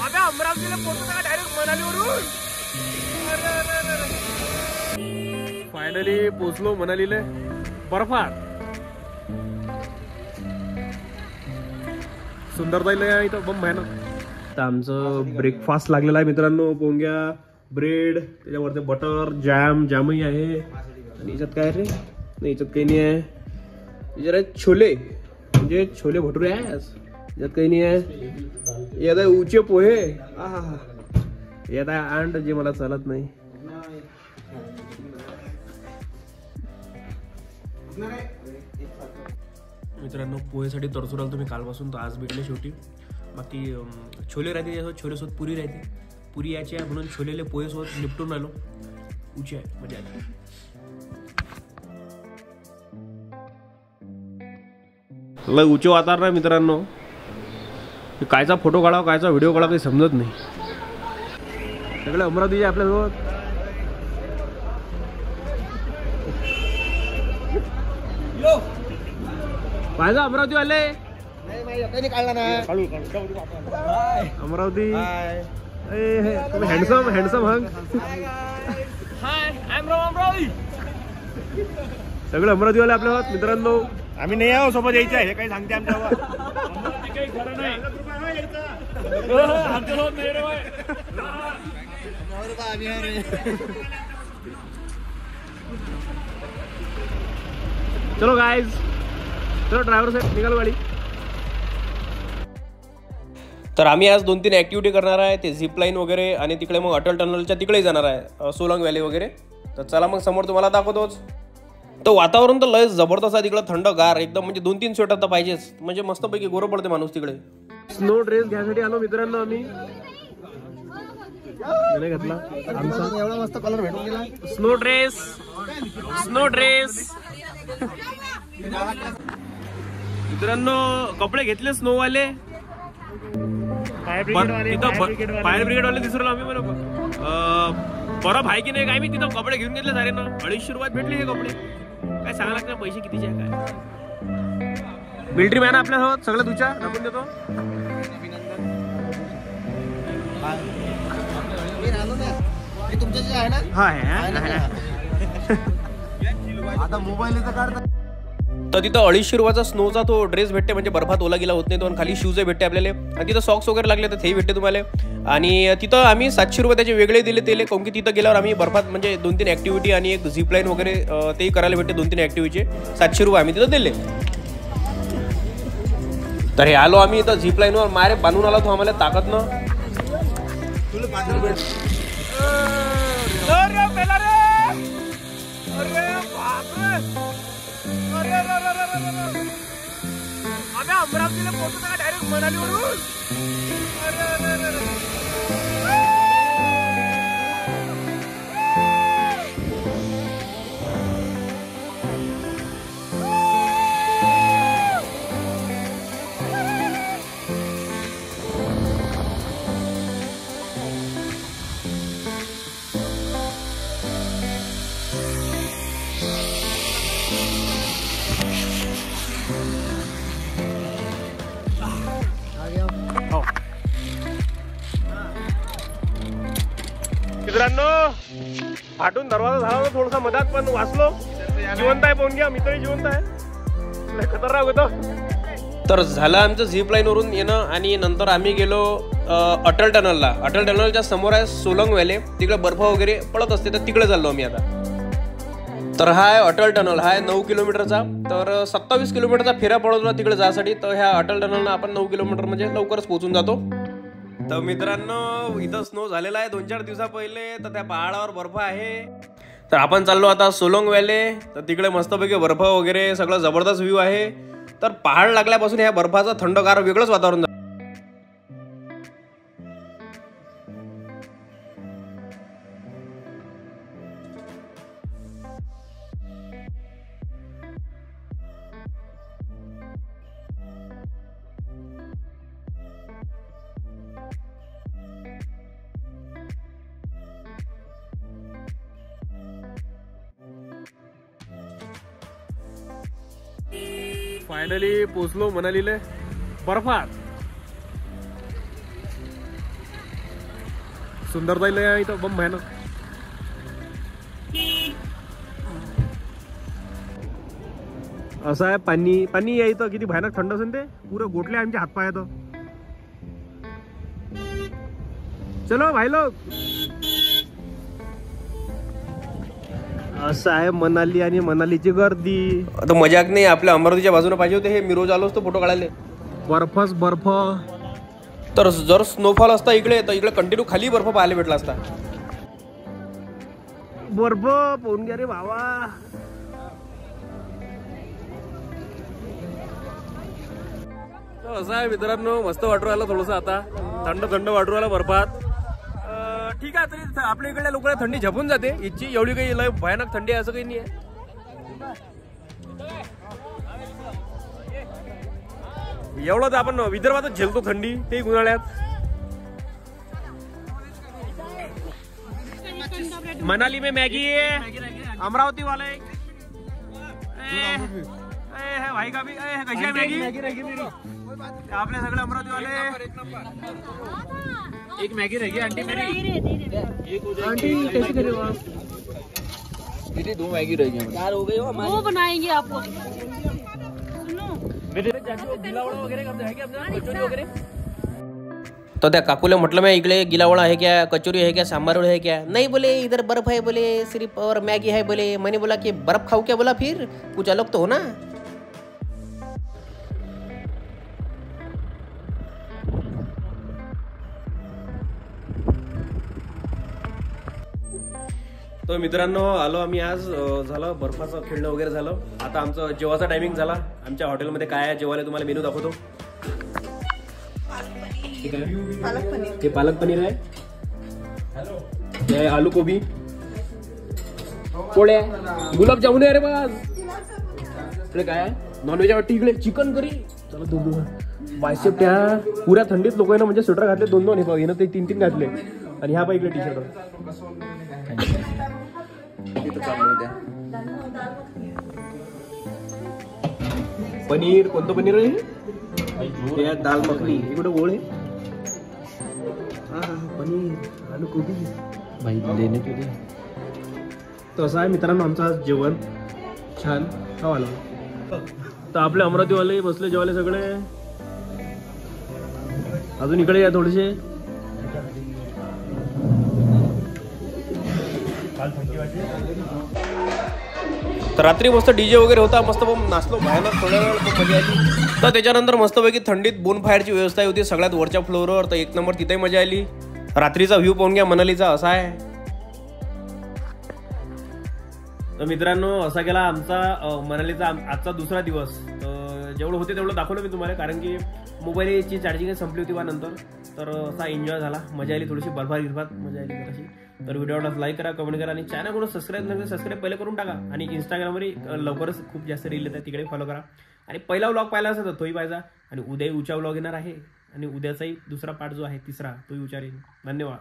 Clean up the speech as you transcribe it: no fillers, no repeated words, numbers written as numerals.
अबे अमरावतीला पोहोचतो का डायरेक्ट मनालीवरून? फायनली पोहोचलो मनालीला बर्फात. सुंदरता इथं बम भयानक. तर आमचं ब्रेकफास्ट लागलेला आहे मित्रांनो. पोंग्या, ब्रेड, त्याच्यावरती बटर, जामही आहे. आणि याच्यात काय रे? नाही याच्यात काही नाही आहे. याच्यात आहे छोले, म्हणजे छोले भटुरे आहे. याच्यात काही नाही आहे. यात आहे उचे पोहे. यात आहे अंड जे मला चालत नाही. मित्रांनो पोहेसाठी तरसून आलो तुम्ही कालपासून, तर आज भेटले शेवटी. बाकी छोले राहते त्यासोबत, छोलेसोबत पुरी राहते. पुरी याची आहे म्हणून छोलेले पोहेसोबत निपटून राहिलो. उची आहे मजा आली. लय उचे वातावरण आहे मित्रांनो. कायचा फोटो काढावा कायचा व्हिडिओ काढावा काही समजत नाही. सगळे अमरावतीचे आपल्यासोबत. पाहिजे अमरावती वाले काढला ना. अमरावती तुम्ही हँडसम हंग. सगळे अमरावती वाले आपल्या मित्रांनो. आम्ही नाही आहो सोबत यायचं आहे. हे काही सांगते आमच्या काही खरं नाही. चलो गाइस, चलो ड्रायव्हर साहेब निघालो गाडी. तर आम्ही आज 2-3 ॲक्टिव्हिटी करणार आहे. ते झिप लाईन वगैरे आणि तिकडे मग अटल टनलच्या तिकडे जाणार आहे, सोलंग व्हॅली वगैरे. तर चला मग समोर तुम्हाला दाखवतोच. तर वातावरण तर लय जबरदस्त आहे तिकडं, थंडगार एकदम. म्हणजे 2-3 स्वेटर तर पाहिजेच, म्हणजे मस्तपैकी गोरं पडते माणूस तिकडे. स्नो ड्रेस घ्यायसाठी आलो मित्रांनो आम्ही. घेतला एवढा मस्त कलर भेटून गेला. स्नो ड्रेस मित्रांनो. कपडे घेतले स्नोवाले. फायर ब्रिगेड वाले दिसलो आम्ही. बरोबर बरं आहे की नाही काय मी तिथं कपडे घेऊन घेतले सारे ना. 250 रुपयात भेटले हे कपडे. काय सांगा लागतं पैसे कितीचे आहे काय. मिलिटरी मॅन आपल्यासोबत सगळं तुझ्या दाखवून देतो. आता मोबाईल काढता. तर तिथं 250 रुपयाचा स्नोचा तो ड्रेस भेटते, म्हणजे बर्फात ओला गेला होत नाही तो. आणि खाली शूज भेटते आपल्याला. आणि तिथं सॉक्स वगैरे लागले तर तेही भेटते तुम्हाला. आणि तिथं आम्ही 700 रुपये त्याचे वेगळे दिले तेले. काऊन की तिथं गेल्यावर आम्ही बर्फात म्हणजे 2-3 ॲक्टिव्हिटी आणि एक झिप लाईन वगैरे तेही करायला भेटते. 2-3 ॲक्टिव्हिटीचे 700 रुपये आम्ही तिथं दिले. तर हे आलो आम्ही इथं झिप लाईनवर. मारे बांधून आला तो आम्हाला ताकद न. अबे अमरावतीला पोहोचतो का डायरेक्ट मनालीवरून? मित्रांनो फाटून दरवाजा झाला होता थोडासा मधात, पण वाचलो. जिवंत आहे पाहून घ्या, मित्रही जिवंत आहे. खतरनाक होतं. तर झालं आमचं झिप लाईन वरून येणं. आणि नंतर आम्ही गेलो अटल टनलला. अटल टनलच्या समोर आहे सोलंग व्हॅली. तिकडे बर्फ वगैरे पडत असते, तर तिकडे चाललो आम्ही आता. तर हा आहे अटल टनल. हा आहे 9 किलोमीटरचा. तर 27 किलोमीटरचा फेरा पडतो तिकडे जायसाठी. तर ह्या अटल टनलला आपण 9 किलोमीटर म्हणजे लवकरच पोहोचून जातो. तर मित्रांनो इथं स्नो झालेला आहे 2-4 दिवसा पहिले. तर त्या पहाडावर बर्फ आहे. तर आपण चाललो आता सोलंग व्हॅली. तर तिकडे मस्तपैकी बर्फ वगैरे सगळं जबरदस्त व्ह्यू आहे. तर पहाड लागल्यापासून ह्या बर्फाचं थंडगार वेगळंच वातावरण. फायनली पोचलो मनालीला बर्फात. सुंदरता लय इथं बम भयानक. असं आहे पाणी पाणी आहे इथं. किती भयानक थंड असेल ते. पुरं गोठले आमच्या हातपायात. चलो भाई लोग. असं आहे मनाली आणि मनालीची गर्दी. आता मजाक नाही. आपल्या अमरावतीच्या बाजूने पाहिजे होते हे. मी रोज आलो असतो फोटो काढायला. बर्फच बर्फ. तर जर स्नोफॉल असता इकडे तर इकडे कंटिन्यू खाली बर्फ पाहायला भेटला असता. बर्फ पाहून घ्या रे भावा. असं आहे मित्रांनो. मस्त वाटू राहिलं थोडंसं. आता थंड थंड वाटू राहिलं बर्फात. ठीक आहे. तरी आपल्या इकडल्या लोकांना थंडी झपून जाते. इथची एवढी काही लय भयानक थंडी आहे असं काही नाही आहे. एवढं तर आपण विदर्भातच झेलतो थंडी. ते उन्हाळ्यात. मनाली में मैगी है. अमरावती वाले भाई का भी कशी आहे मॅगी. आपले सगळे अमरावती वाले. एक मॅगी रहेगी आंटी मेरी. आंटी कैसे करे हो आप. मेरी 2 मैगी रहेगी. 4 हो गई हो. वो बनाएंगे आपको. तो त्या काकूला म्हटलं मैं इकडे गिलावड़ा है क्या, कचोरी है क्या, सांबार है क्या. नहीं बोले इधर बर्फ है बोले सिर्फ और मैगी है बोले. मैंने बोला कि बर्फ खाऊ क्या बोला. फिर कुछ अलग तो हो ना. तो मित्रांनो आलो आम्ही आज. झालं बर्फाचं खेळणं वगैरे झालं. आता आमचं जेवायचा टायमिंग झाला. आमच्या हॉटेलमध्ये काय आहे जेवायला तुम्हाला मेनू दाखवतो. हे पालक पनीर आहे. हे आलू कोबी पोळ्या गुलाबजामुन आहे रे बस. इकडे काय आहे नॉनव्हेज वाटते. इकडे चिकन करी. चला 2 बायसेप. त्या पुऱ्या थंडीत लोकांना म्हणजे स्वेटर घातले 2 हे ना ते 3 घातले. आणि ह्या पाहिजे टी शर्ट. पनीर कोणतं पनीर आहे. दाल मखनी. इकडे गोळ आहे. पनीर आलू कोबी भाई देणे तुझे. तर असं आहे मित्रांनो आमचं आज जेवण. छान खावाला. तर आपले अमरावतीवाले बसले जेवायला सगळे. अजून इकडे या थोडेसे. तर रात्री मस्त डीजे वगैरे होता. मस्त नाचलो भयानक. थोड्या वेळ मजा आली. तर त्याच्यानंतर मस्तपैकी थंडीत बोनफायरची व्यवस्था होती सगळ्यात वरच्या फ्लोअरवर. तर 1 नंबर तिथेही मजा आली. रात्रीचा व्ह्यू पाहून घ्या मनालीचा. असा आहे. तर मित्रांनो असा गेला आमचा मनालीचा आजचा दुसरा दिवस. तर जेवढं होते तेवढं दाखवलं मी तुम्हाला. कारण की मोबाईलची चार्जिंग संपली होती नंतर. तर असा एन्जॉय झाला. मजा आली. थोडीशी बर्फात मजा आली तशी. तर व्हिडिओला लाईक करा, कमेंट करा आणि चॅनल कोण सबस्क्राईब नसेल सबस्क्राईब पहिले करून टाका. आणि इंस्टाग्रामवर लवकरच खूप जास्त रील येतात तिकडे फॉलो करा. आणि पहिला व्लॉग पाहिला असेल तर तोही पाहिजा. आणि उद्याही उचा व्लॉग येणार आहे. आणि उद्याचाही दुसरा पार्ट जो आहे 3रा तोही उचार येईल. धन्यवाद.